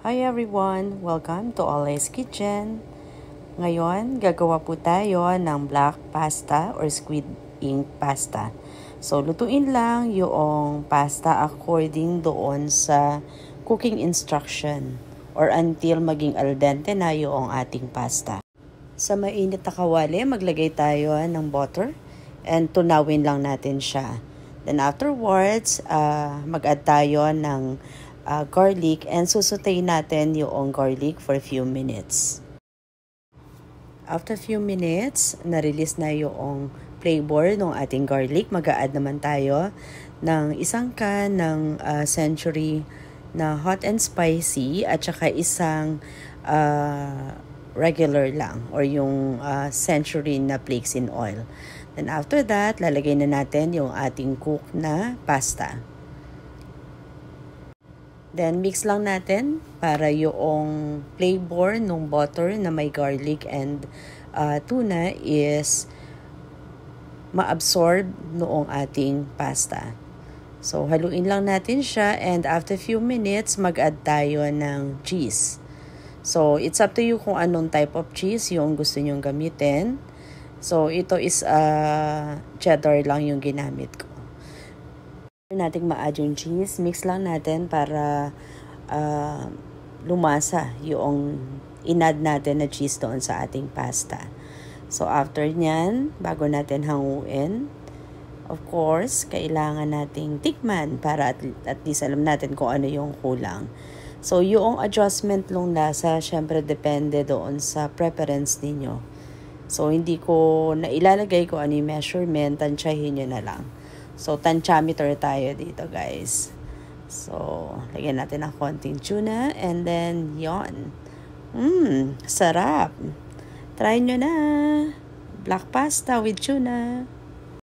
Hi everyone! Welcome to Ola's Kitchen. Ngayon, gagawa po tayo ng black pasta or squid ink pasta. So, lutuin lang yung pasta according doon sa cooking instruction or until maging al dente na yung ating pasta. Sa mainit na kawali, maglagay tayo ng butter and tunawin lang natin siya. Then afterwards, mag-add tayo ng garlic and susutay natin yung garlic for a few minutes. After few minutes, na-release na yung flavor ng ating garlic. Mag-a-add naman tayo ng isang can ng Century na hot and spicy at saka isang regular lang or yung Century na flakes in oil. Then after that, lalagay na natin yung ating cook na pasta. Then, mix lang natin para yung flavor ng butter na may garlic and tuna is ma-absorb noong ating pasta. So, haluin lang natin siya and after few minutes, mag-add tayo ng cheese. So, it's up to you kung anong type of cheese yung gusto nyong gamitin. So, ito is cheddar lang yung ginamit ko. Nating ma-add yung cheese, mix lang natin para lumasa yung in-add natin na cheese doon sa ating pasta. So after nyan, bago natin hanguin, of course, kailangan nating tikman para at least alam natin kung ano yung kulang. So yung adjustment ng lasa, syempre depende doon sa preference ninyo. So hindi ko na ilalagay ko ano yung measurement, tansyahin nyo na lang. So, tantiameter tayo dito, guys. So, lagyan natin ng konting tuna. And then, yon. Sarap. Try nyo na. Black pasta with tuna.